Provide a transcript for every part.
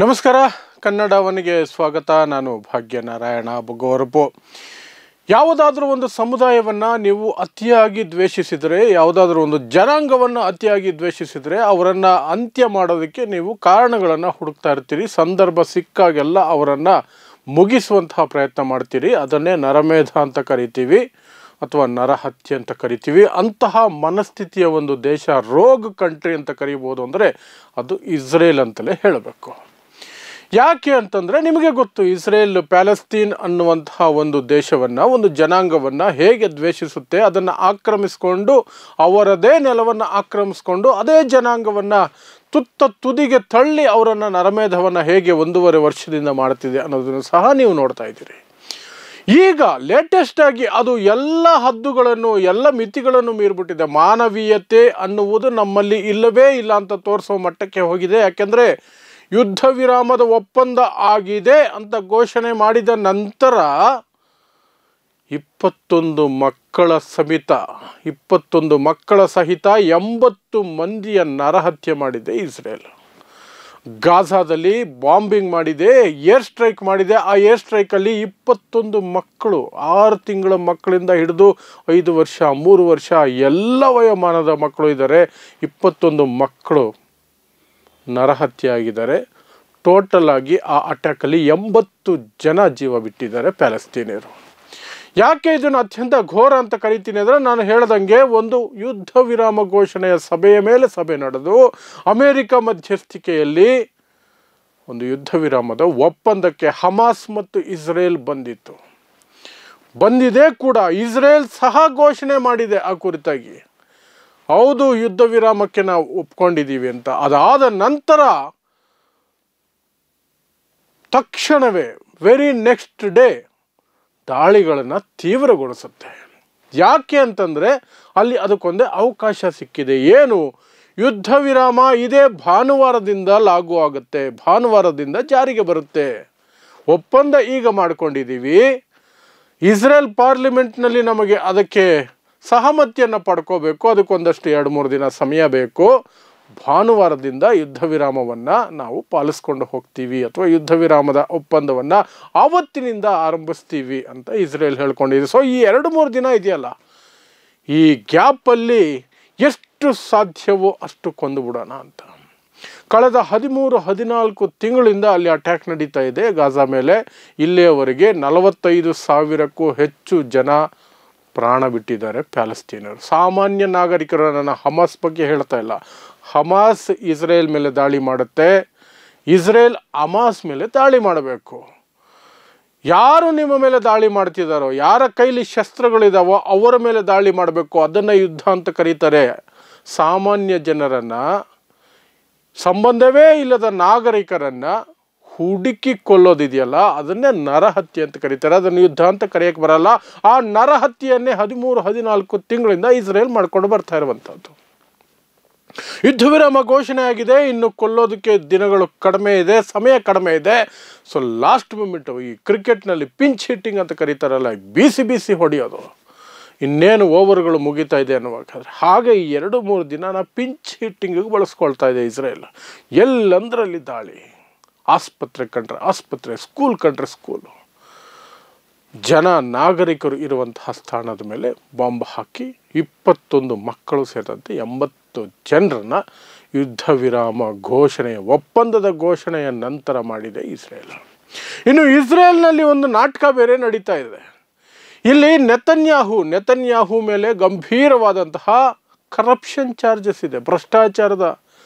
ನಮಸ್ಕಾರ ಕನ್ನಡವನಿಗೆ ಸ್ವಾಗತ. ನಾನು ಭಾಗ್ಯನಾರಾಯಣ ಬೊಗ್ಗೋರಪು. ಯಾವುದಾದ್ರೂ ಒಂದು ಸಮುದಾಯವನ್ನು ನೀವು ಅತಿಯಾಗಿ ದ್ವೇಷಿಸಿದರೆ, ಯಾವುದಾದ್ರೂ ಒಂದು ಜನಾಂಗವನ್ನು ಅತಿಯಾಗಿ ದ್ವೇಷಿಸಿದರೆ ಅವರನ್ನು ಅಂತ್ಯ ಮಾಡೋದಕ್ಕೆ ನೀವು ಕಾರಣಗಳನ್ನು ಹುಡುಕ್ತಾ ಇರ್ತೀರಿ. ಸಂದರ್ಭ ಸಿಕ್ಕಾಗೆಲ್ಲ ಅವರನ್ನು ಮುಗಿಸುವಂತಹ ಪ್ರಯತ್ನ ಮಾಡ್ತೀರಿ. ಅದನ್ನೇ ನರಮೇಧ ಅಂತ ಕರಿತೀವಿ ಅಥವಾ ನರಹತ್ಯೆ ಅಂತ ಕರಿತೀವಿ. ಅಂತಹ ಮನಸ್ಥಿತಿಯ ಒಂದು ದೇಶ, ರೋಗ್ ಕಂಟ್ರಿ ಅಂತ ಕರಿಬೋದು ಅಂದರೆ ಅದು ಇಸ್ರೇಲ್ ಅಂತಲೇ ಹೇಳಬೇಕು. ಯಾಕೆ ಅಂತಂದರೆ ನಿಮಗೆ ಗೊತ್ತು, ಇಸ್ರೇಲ್ ಪ್ಯಾಲೆಸ್ತೀನ್ ಅನ್ನುವಂತಹ ಒಂದು ದೇಶವನ್ನು, ಒಂದು ಜನಾಂಗವನ್ನು ಹೇಗೆ ದ್ವೇಷಿಸುತ್ತೆ. ಅದನ್ನು ಆಕ್ರಮಿಸ್ಕೊಂಡು, ಅವರದೇ ನೆಲವನ್ನು ಆಕ್ರಮಿಸ್ಕೊಂಡು ಅದೇ ಜನಾಂಗವನ್ನು ತುದಿಗೆ ತಳ್ಳಿ ಅವರನ್ನು ನರಮೇಧವನ್ನು ಹೇಗೆ 1.5 ವರ್ಷದಿಂದ ಮಾಡ್ತಿದೆ ಅನ್ನೋದನ್ನು ಸಹ ನೀವು ನೋಡ್ತಾ ಇದ್ದೀರಿ. ಈಗ ಲೇಟೆಸ್ಟ್ ಆಗಿ ಅದು ಎಲ್ಲ ಹದ್ದುಗಳನ್ನು, ಎಲ್ಲ ಮಿತಿಗಳನ್ನು ಮೀರಿಬಿಟ್ಟಿದೆ. ಮಾನವೀಯತೆ ಅನ್ನುವುದು ನಮ್ಮಲ್ಲಿ ಇಲ್ಲವೇ ಇಲ್ಲ ಅಂತ ತೋರಿಸೋ ಮಟ್ಟಕ್ಕೆ ಹೋಗಿದೆ. ಯಾಕೆಂದರೆ ಯುದ್ಧ ವಿರಾಮದ ಒಪ್ಪಂದ ಆಗಿದೆ ಅಂತ ಘೋಷಣೆ ಮಾಡಿದ ನಂತರ 21 ಮಕ್ಕಳ ಸಹಿತ 80 ಮಂದಿಯ ನರಹತ್ಯೆ ಮಾಡಿದೆ ಇಸ್ರೇಲ್. ಗಾಜಾದಲ್ಲಿ ಬಾಂಬಿಂಗ್ ಮಾಡಿದೆ, ಏರ್ ಸ್ಟ್ರೈಕ್ ಮಾಡಿದೆ. ಆ ಏರ್ ಸ್ಟ್ರೈಕಲ್ಲಿ 21 ಮಕ್ಕಳು, 6 ತಿಂಗಳ ಮಕ್ಕಳಿಂದ ಹಿಡಿದು 5 ವರ್ಷ, 3 ವರ್ಷ ಎಲ್ಲ ವಯೋಮಾನದ ಮಕ್ಕಳು ಇದ್ದಾರೆ. 21 ಮಕ್ಕಳು ನರಹತ್ಯೆ ಆಗಿದ್ದಾರೆ. ಟೋಟಲ್ ಆಗಿ ಆ ಅಟ್ಯಾಕಲ್ಲಿ 80 ಜನ ಜೀವ ಬಿಟ್ಟಿದ್ದಾರೆ ಪ್ಯಾಲೆಸ್ತೀನಿಯರು. ಯಾಕೆ ಇದನ್ನು ಅತ್ಯಂತ ಘೋರ ಅಂತ ಕರಿತೀನಿ ಅಂದರೆ, ನಾನು ಹೇಳ್ದಂಗೆ ಒಂದು ಯುದ್ಧ ವಿರಾಮ ಘೋಷಣೆಯ ಸಭೆಯ ಮೇಲೆ ಸಭೆ ನಡೆದು ಅಮೇರಿಕ ಮಧ್ಯಸ್ಥಿಕೆಯಲ್ಲಿ ಒಂದು ಯುದ್ಧ ವಿರಾಮದ ಒಪ್ಪಂದಕ್ಕೆ ಹಮಾಸ್ ಮತ್ತು ಇಸ್ರೇಲ್ ಬಂದಿದೆ ಕೂಡ. ಇಸ್ರೇಲ್ ಸಹ ಘೋಷಣೆ ಮಾಡಿದೆ ಆ ಕುರಿತಾಗಿ, ಹೌದು ಯುದ್ಧ ವಿರಾಮಕ್ಕೆ ನಾವು ಒಪ್ಕೊಂಡಿದ್ದೀವಿ ಅಂತ. ಅದಾದ ನಂತರ ತಕ್ಷಣವೇ ವೆರಿ ನೆಕ್ಸ್ಟ್ ಡೇ ದಾಳಿಗಳನ್ನು ತೀವ್ರಗೊಳಿಸುತ್ತೆ. ಯಾಕೆ ಅಂತಂದರೆ ಅಲ್ಲಿ ಅದಕ್ಕೊಂದೇ ಅವಕಾಶ ಸಿಕ್ಕಿದೆ. ಏನು? ಯುದ್ಧ ವಿರಾಮ ಇದೇ ಭಾನುವಾರದಿಂದ ಲಾಗು ಆಗುತ್ತೆ, ಭಾನುವಾರದಿಂದ ಜಾರಿಗೆ ಬರುತ್ತೆ. ಒಪ್ಪಂದ ಈಗ ಮಾಡ್ಕೊಂಡಿದ್ದೀವಿ. ಇಸ್ರೇಲ್ ಪಾರ್ಲಿಮೆಂಟ್ನಲ್ಲಿ ನಮಗೆ ಅದಕ್ಕೆ ಸಹಮತಿಯನ್ನು ಪಡ್ಕೋಬೇಕು. ಅದಕ್ಕೊಂದಷ್ಟು 2-3 ದಿನ ಸಮಯ ಬೇಕು. ಭಾನುವಾರದಿಂದ ಯುದ್ಧ ವಿರಾಮವನ್ನು ನಾವು ಪಾಲಿಸ್ಕೊಂಡು ಹೋಗ್ತೀವಿ, ಅಥವಾ ಯುದ್ಧ ವಿರಾಮದ ಒಪ್ಪಂದವನ್ನು ಆವತ್ತಿನಿಂದ ಆರಂಭಿಸ್ತೀವಿ ಅಂತ ಇಸ್ರೇಲ್ ಹೇಳ್ಕೊಂಡಿದೆ. ಸೊ ಈ 2-3 ದಿನ ಇದೆಯಲ್ಲ, ಈ ಗ್ಯಾಪಲ್ಲಿ ಎಷ್ಟು ಸಾಧ್ಯವೋ ಅಷ್ಟು ಕೊಂದುಬಿಡೋಣ ಅಂತ. ಕಳೆದ 13-14 ತಿಂಗಳಿಂದ ಅಲ್ಲಿ ಅಟ್ಯಾಕ್ ನಡೀತಾ ಇದೆ ಗಾಜಾ ಮೇಲೆ. ಇಲ್ಲಿಯವರೆಗೆ 45,000ಕ್ಕೂ ಹೆಚ್ಚು ಜನ ಪ್ರಾಣ ಬಿಟ್ಟಿದ್ದಾರೆ ಪ್ಯಾಲೆಸ್ತೀನರು, ಸಾಮಾನ್ಯ ನಾಗರಿಕರು. ನಾನು ಹಮಾಸ್ ಬಗ್ಗೆ ಹೇಳ್ತಾ ಇಲ್ಲ. ಹಮಾಸ್ ಇಸ್ರೇಲ್ ಮೇಲೆ ದಾಳಿ ಮಾಡುತ್ತೆ, ಇಸ್ರೇಲ್ ಹಮಾಸ್ ಮೇಲೆ ದಾಳಿ ಮಾಡಬೇಕು. ಯಾರು ನಿಮ್ಮ ಮೇಲೆ ದಾಳಿ ಮಾಡ್ತಿದ್ದಾರೋ, ಯಾರ ಕೈಲಿ ಶಸ್ತ್ರಗಳಿದಾವೋ ಅವರ ಮೇಲೆ ದಾಳಿ ಮಾಡಬೇಕು. ಅದನ್ನು ಯುದ್ಧ ಅಂತ ಕರೀತಾರೆ. ಸಾಮಾನ್ಯ ಜನರನ್ನು, ಸಂಬಂಧವೇ ಇಲ್ಲದ ನಾಗರಿಕರನ್ನು ಹುಡುಕಿ ಕೊಲ್ಲೋದಿದೆಯಲ್ಲ, ಅದನ್ನೇ ನರಹತ್ಯೆ ಅಂತ ಕರೀತಾರೆ. ಅದನ್ನು ಯುದ್ಧ ಅಂತ ಕರೆಯೋಕ್ಕೆ ಬರಲ್ಲ. ಆ ನರಹತ್ಯೆಯನ್ನೇ 13-14 ತಿಂಗಳಿಂದ ಇಸ್ರೇಲ್ ಮಾಡ್ಕೊಂಡು ಬರ್ತಾ ಇರುವಂಥದ್ದು. ಯುದ್ಧ ವಿರಾಮ ಘೋಷಣೆ ಆಗಿದೆ, ಇನ್ನು ಕೊಲ್ಲೋದಕ್ಕೆ ದಿನಗಳು ಕಡಿಮೆ ಇದೆ, ಸಮಯ ಕಡಿಮೆ ಇದೆ. ಸೊ ಲಾಸ್ಟ್ ಮೂಮೆಂಟ್, ಈ ಕ್ರಿಕೆಟ್ನಲ್ಲಿ ಪಿಂಚ್ ಹಿಟ್ಟಿಂಗ್ ಅಂತ ಕರೀತಾರಲ್ಲ, ಬೀಸಿ ಹೊಡೆಯೋದು, ಇನ್ನೇನು ಓವರ್ಗಳು ಮುಗಿತಾ ಇದೆ ಅನ್ನುವಾಗಾದ್ರೆ, ಹಾಗೆ ಈ 2-3 ದಿನ ಪಿಂಚ್ ಹಿಟ್ಟಿಂಗಿಗೆ ಬಳಸ್ಕೊಳ್ತಾ ಇದೆ ಇಸ್ರೇಲ್. ಎಲ್ಲಂದ್ರಲ್ಲಿ ದಾಳಿ, ಆಸ್ಪತ್ರೆ ಕಂಡ್ರೆ ಆಸ್ಪತ್ರೆ, ಸ್ಕೂಲ್ ಕಂಡ್ರೆ ಸ್ಕೂಲು, ಜನ ನಾಗರಿಕರು ಇರುವಂತಹ ಸ್ಥಾನದ ಮೇಲೆ ಬಾಂಬ್ ಹಾಕಿ 21 ಮಕ್ಕಳು ಸೇರಿದಂತೆ 80 ಜನರನ್ನು ಯುದ್ಧ ವಿರಾಮ ಘೋಷಣೆಯ, ಒಪ್ಪಂದದ ಘೋಷಣೆಯ ನಂತರ ಮಾಡಿದೆ ಇಸ್ರೇಲ್. ಇನ್ನು ಇಸ್ರೇಲ್ನಲ್ಲಿ ಒಂದು ನಾಟಕ ಬೇರೆ ನಡೀತಾ ಇದೆ. ಇಲ್ಲಿ ನೆತನ್ಯಾಹು ಮೇಲೆ ಗಂಭೀರವಾದಂತಹ ಕರಪ್ಷನ್ ಚಾರ್ಜಸ್ ಇದೆ, ಭ್ರಷ್ಟಾಚಾರದ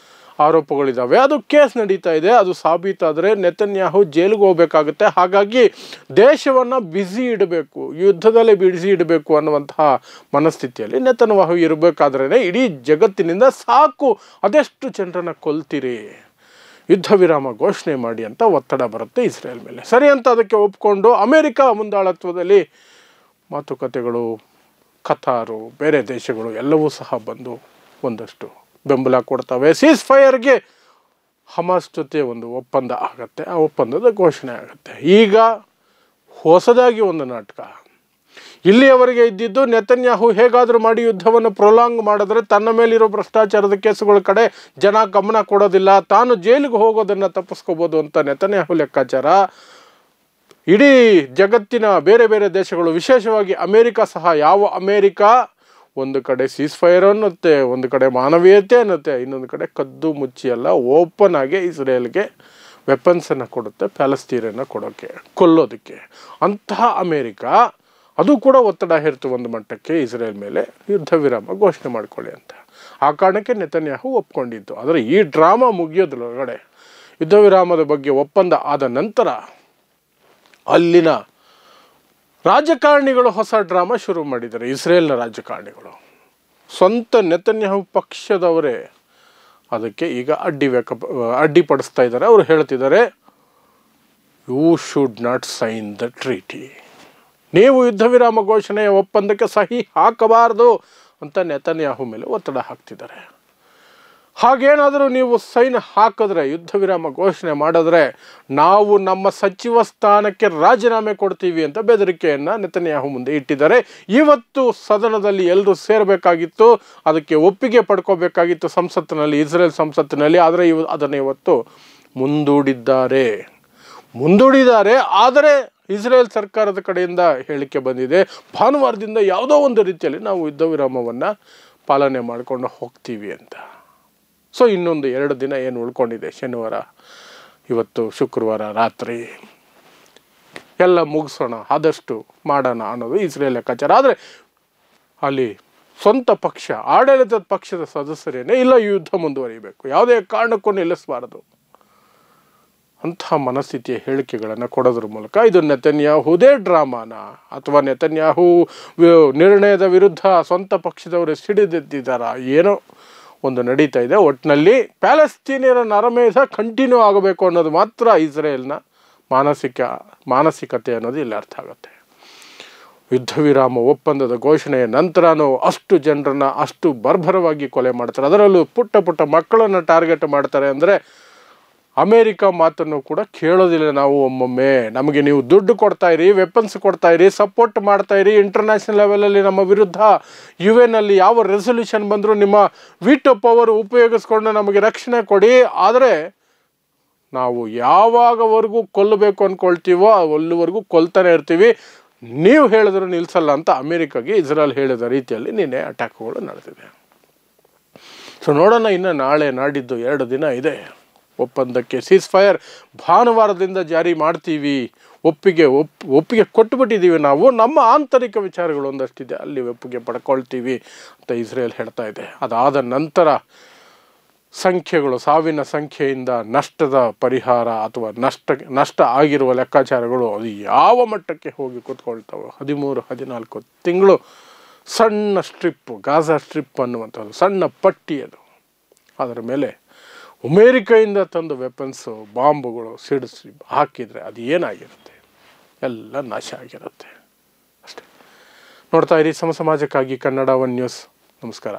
ಆರೋಪಗಳಿದ್ದಾವೆ. ಅದು ಕೇಸ್ ನಡೀತಾ ಇದೆ. ಅದು ಸಾಬೀತಾದರೆ ನೆತನ್ಯಾಹು ಜೈಲಿಗೆ ಹೋಗಬೇಕಾಗುತ್ತೆ. ಹಾಗಾಗಿ ದೇಶವನ್ನು ಬ್ಯುಸಿ ಇಡಬೇಕು, ಯುದ್ಧದಲ್ಲಿ ಬ್ಯುಸಿ ಇಡಬೇಕು ಅನ್ನುವಂತಹ ಮನಸ್ಥಿತಿಯಲ್ಲಿ ನೆತನ್ಯಾಹು ಇರಬೇಕಾದ್ರೇ ಇಡೀ ಜಗತ್ತಿನಿಂದ ಸಾಕು, ಅದೆಷ್ಟು ಜನರನ್ನು ಕೊಲ್ತೀರಿ, ಯುದ್ಧ ವಿರಾಮ ಘೋಷಣೆ ಮಾಡಿ ಅಂತ ಒತ್ತಡ ಬರುತ್ತೆ ಇಸ್ರೇಲ್ ಮೇಲೆ. ಸರಿ ಅಂತ ಅದಕ್ಕೆ ಒಪ್ಕೊಂಡು ಅಮೇರಿಕ ಮುಂದಾಳತ್ವದಲ್ಲಿ ಮಾತುಕತೆಗಳು, ಕತಾರು, ಬೇರೆ ದೇಶಗಳು ಎಲ್ಲವೂ ಸಹ ಬಂದು ಒಂದಷ್ಟು ಬೆಂಬಲ ಕೊಡ್ತವೆ. ಸೀಸ್ ಫೈರ್ಗೆ ಹಮಾಸ್ ಜೊತೆ ಒಂದು ಒಪ್ಪಂದ ಆಗುತ್ತೆ, ಆ ಒಪ್ಪಂದದ ಘೋಷಣೆ ಆಗುತ್ತೆ. ಈಗ ಹೊಸದಾಗಿ ಒಂದು ನಾಟಕ, ಇಲ್ಲಿಯವರೆಗೆ ಇದ್ದಿದ್ದು ನೆತನ್ಯಾಹು ಹೇಗಾದರೂ ಮಾಡಿ ಯುದ್ಧವನ್ನು ಪ್ರೊಲಾಂಗ್ ಮಾಡಿದ್ರೆ ತನ್ನ ಮೇಲಿರೋ ಭ್ರಷ್ಟಾಚಾರದ ಕೇಸುಗಳ ಕಡೆ ಜನ ಗಮನ ಕೊಡೋದಿಲ್ಲ, ತಾನು ಜೈಲಿಗೆ ಹೋಗೋದನ್ನು ತಪ್ಪಿಸ್ಕೋಬೋದು ಅಂತ ನೆತನ್ಯಾಹು ಲೆಕ್ಕಾಚಾರ. ಇಡೀ ಜಗತ್ತಿನ ಬೇರೆ ಬೇರೆ ದೇಶಗಳು, ವಿಶೇಷವಾಗಿ ಅಮೇರಿಕ ಸಹ, ಯಾವ ಅಮೇರಿಕ ಒಂದು ಕಡೆ ಸೀಸ್ ಫೈರ್ ಅನ್ನುತ್ತೆ, ಒಂದು ಕಡೆ ಮಾನವೀಯತೆ ಅನ್ನುತ್ತೆ, ಇನ್ನೊಂದು ಕಡೆ ಕದ್ದು ಮುಚ್ಚಿ ಎಲ್ಲ ಓಪನ್ ಆಗಿ ಇಸ್ರೇಲ್ಗೆ ವೆಪನ್ಸನ್ನು ಕೊಡುತ್ತೆ, ಪ್ಯಾಲೆಸ್ತೀನನ್ನು ಕೊಡೋಕ್ಕೆ, ಕೊಲ್ಲೋದಕ್ಕೆ. ಅಂತಹ ಅಮೇರಿಕ ಅದು ಕೂಡ ಒತ್ತಡ ಹೇರ್ತು ಒಂದು ಮಟ್ಟಕ್ಕೆ ಇಸ್ರೇಲ್ ಮೇಲೆ ಯುದ್ಧ ವಿರಾಮ ಘೋಷಣೆ ಮಾಡಿಕೊಳ್ಳಿ ಅಂತ. ಆ ಕಾರಣಕ್ಕೆ ನೆತನ್ಯಾಹು ಒಪ್ಕೊಂಡಿದ್ದು. ಆದರೆ ಈ ಡ್ರಾಮಾ ಮುಗಿಯೋದ್ರೊಳಗಡೆ ಯುದ್ಧ ವಿರಾಮದ ಬಗ್ಗೆ ಒಪ್ಪಂದ ಆದ ನಂತರ ಅಲ್ಲಿನ ರಾಜಕಾರಣಿಗಳು ಹೊಸ ಡ್ರಾಮಾ ಶುರು ಮಾಡಿದ್ದಾರೆ. ಇಸ್ರೇಲ್ನ ರಾಜಕಾರಣಿಗಳು, ಸ್ವಂತ ನೆತನ್ಯಾಹು ಪಕ್ಷದವರೇ ಅದಕ್ಕೆ ಈಗ ಅಡ್ಡಿಪಡಿಸ್ತಾ ಇದ್ದಾರೆ. ಅವರು ಹೇಳ್ತಿದ್ದಾರೆ, you should not sign the treaty, ನೀವು ಯುದ್ಧ ವಿರಾಮ ಘೋಷಣೆಯ ಒಪ್ಪಂದಕ್ಕೆ ಸಹಿ ಹಾಕಬಾರದು ಅಂತ ನೆತನ್ಯಾಹು ಮೇಲೆ ಒತ್ತಡ ಹಾಕ್ತಿದ್ದಾರೆ. ಹಾಗೇನಾದರೂ ನೀವು ಸೈನ್ ಹಾಕಿದ್ರೆ, ಯುದ್ಧ ವಿರಾಮ ಘೋಷಣೆ ಮಾಡಿದ್ರೆ, ನಾವು ನಮ್ಮ ಸಚಿವ ಸ್ಥಾನಕ್ಕೆ ರಾಜೀನಾಮೆ ಕೊಡ್ತೀವಿ ಅಂತ ಬೆದರಿಕೆಯನ್ನು ನೆತನ್ಯಾಹು ಮುಂದೆ ಇಟ್ಟಿದ್ದಾರೆ. ಇವತ್ತು ಸದನದಲ್ಲಿ ಎಲ್ಲರೂ ಸೇರಬೇಕಾಗಿತ್ತು, ಅದಕ್ಕೆ ಒಪ್ಪಿಗೆ ಪಡ್ಕೋಬೇಕಾಗಿತ್ತು ಸಂಸತ್ತಿನಲ್ಲಿ, ಇಸ್ರೇಲ್ ಸಂಸತ್ತಿನಲ್ಲಿ. ಆದರೆ ಅದನ್ನು ಇವತ್ತು ಮುಂದೂಡಿದ್ದಾರೆ. ಆದರೆ ಇಸ್ರೇಲ್ ಸರ್ಕಾರದ ಕಡೆಯಿಂದ ಹೇಳಿಕೆ ಬಂದಿದೆ, ಭಾನುವಾರದಿಂದ ಯಾವುದೋ ಒಂದು ರೀತಿಯಲ್ಲಿ ನಾವು ಯುದ್ಧ ವಿರಾಮವನ್ನು ಪಾಲನೆ ಮಾಡಿಕೊಂಡು ಹೋಗ್ತೀವಿ ಅಂತ. ಸೊ ಇನ್ನೊಂದು 2 ದಿನ ಏನು ಉಳ್ಕೊಂಡಿದೆ, ಶನಿವಾರ, ಇವತ್ತು ಶುಕ್ರವಾರ ರಾತ್ರಿ ಎಲ್ಲ ಮುಗಿಸೋಣ, ಆದಷ್ಟು ಮಾಡೋಣ ಅನ್ನೋದು ಇಸ್ರೇಲ್ ಲೆಕ್ಕಾಚಾರ. ಆದರೆ ಅಲ್ಲಿ ಸ್ವಂತ ಪಕ್ಷ, ಆಡಳಿತದ ಪಕ್ಷದ ಸದಸ್ಯರೇನೇ ಇಲ್ಲ, ಯುದ್ಧ ಮುಂದುವರಿಬೇಕು, ಯಾವುದೇ ಕಾರಣಕ್ಕೂ ನಿಲ್ಲಿಸಬಾರದು ಅಂತಹ ಮನಸ್ಥಿತಿಯ ಹೇಳಿಕೆಗಳನ್ನು ಕೊಡೋದ್ರ ಮೂಲಕ ಇದು ನೆತನ್ಯಾಹುದೇ ಡ್ರಾಮಾನ, ಅಥವಾ ನೆತನ್ಯಾಹು ನಿರ್ಣಯದ ವಿರುದ್ಧ ಸ್ವಂತ ಪಕ್ಷದವರು ಸಿಡಿದೆದ್ದಿದ್ದಾರಾ, ಏನೋ ಒಂದು ನಡೀತಾ ಇದೆ. ಒಟ್ಟಿನಲ್ಲಿ ಪ್ಯಾಲೆಸ್ತೀನಿಯರ ನರಮೇಧ ಕಂಟಿನ್ಯೂ ಆಗಬೇಕು ಅನ್ನೋದು ಮಾತ್ರ ಇಸ್ರೇಲ್ನ ಮಾನಸಿಕತೆ ಅನ್ನೋದು ಇಲ್ಲಿ ಅರ್ಥ ಆಗುತ್ತೆ. ಯುದ್ಧ ವಿರಾಮ ಒಪ್ಪಂದದ ಘೋಷಣೆಯ ನಂತರನೂ ಅಷ್ಟು ಜನರನ್ನು ಅಷ್ಟು ಬರ್ಬರವಾಗಿ ಕೊಲೆ ಮಾಡ್ತಾರೆ, ಅದರಲ್ಲೂ ಪುಟ್ಟ ಮಕ್ಕಳನ್ನು ಟಾರ್ಗೆಟ್ ಮಾಡ್ತಾರೆ. ಅಂದರೆ ಅಮೇರಿಕ ಮಾತನ್ನು ಕೂಡ ಕೇಳೋದಿಲ್ಲ ನಾವು. ಒಮ್ಮೊಮ್ಮೆ ನಮಗೆ ನೀವು ದುಡ್ಡು ಕೊಡ್ತಾಯಿರಿ, ವೆಪನ್ಸ್ ಕೊಡ್ತಾಯಿರಿ, ಸಪೋರ್ಟ್ ಮಾಡ್ತಾಯಿರಿ, ಇಂಟರ್ನ್ಯಾಷನಲ್ ಲೆವೆಲಲ್ಲಿ ನಮ್ಮ ವಿರುದ್ಧ UN ಅಲ್ಲಿ ಯಾವ ರೆಸೊಲ್ಯೂಷನ್ ಬಂದರೂ ನಿಮ್ಮ ವಿಟೋ ಪವರ್ ಉಪಯೋಗಿಸ್ಕೊಂಡು ನಮಗೆ ರಕ್ಷಣೆ ಕೊಡಿ, ಆದರೆ ನಾವು ಯಾವಾಗವರೆಗೂ ಕೊಲ್ಲಬೇಕು ಅಂದ್ಕೊಳ್ತೀವೋ ಅಲ್ಲಿವರೆಗೂ ಕೊಲ್ತಾನೆ ಇರ್ತೀವಿ, ನೀವು ಹೇಳಿದ್ರು ನಿಲ್ಲಿಸಲ್ಲ ಅಂತ ಅಮೇರಿಕಾಗೆ ಇಸ್ರೇಲ್ ಹೇಳಿದ ರೀತಿಯಲ್ಲಿ ನಿನ್ನೆ ಅಟ್ಯಾಕ್ಗಳು ನಡೆದಿದೆ. ಸೊ ನೋಡೋಣ, ಇನ್ನು ನಾಳೆ ನಾಡಿದ್ದು 2 ದಿನ ಇದೆ ಒಪ್ಪಂದಕ್ಕೆ. ಸೀಸ್ ಫೈರ್ ಭಾನುವಾರದಿಂದ ಜಾರಿ ಮಾಡ್ತೀವಿ, ಒಪ್ಪಿಗೆ ಕೊಟ್ಟುಬಿಟ್ಟಿದ್ದೀವಿ ನಾವು, ನಮ್ಮ ಆಂತರಿಕ ವಿಚಾರಗಳು ಒಂದಷ್ಟಿದೆ, ಅಲ್ಲಿ ಒಪ್ಪಿಗೆ ಪಡ್ಕೊಳ್ತೀವಿ ಅಂತ ಇಸ್ರೇಲ್ ಹೇಳ್ತಾ ಇದೆ. ಅದಾದ ನಂತರ ಸಂಖ್ಯೆಗಳು, ಸಾವಿನ ಸಂಖ್ಯೆಯಿಂದ ನಷ್ಟದ ಪರಿಹಾರ ಅಥವಾ ನಷ್ಟ ಆಗಿರುವ ಲೆಕ್ಕಾಚಾರಗಳು ಅದು ಯಾವ ಮಟ್ಟಕ್ಕೆ ಹೋಗಿ ಕೂತ್ಕೊಳ್ತಾವೆ. 13-14 ತಿಂಗಳು ಸಣ್ಣ ಸ್ಟ್ರಿಪ್, ಗಾಜಾ ಸ್ಟ್ರಿಪ್ ಅನ್ನುವಂಥದ್ದು ಸಣ್ಣ ಪಟ್ಟಿ ಅದು. ಅದರ ಮೇಲೆ ಅಮೇರಿಕೆಯಿಂದ ತಂದು ವೆಪನ್ಸು, ಬಾಂಬುಗಳು ಸಿಡಿಸಿ ಹಾಕಿದರೆ ಅದು ಏನಾಗಿರುತ್ತೆ, ಎಲ್ಲ ನಾಶ ಆಗಿರುತ್ತೆ ಅಷ್ಟೇ. ನೋಡ್ತಾ ಇರಿ ಸಮಾಜಕ್ಕಾಗಿ ಕನ್ನಡ 1 ನ್ಯೂಸ್. ನಮಸ್ಕಾರ.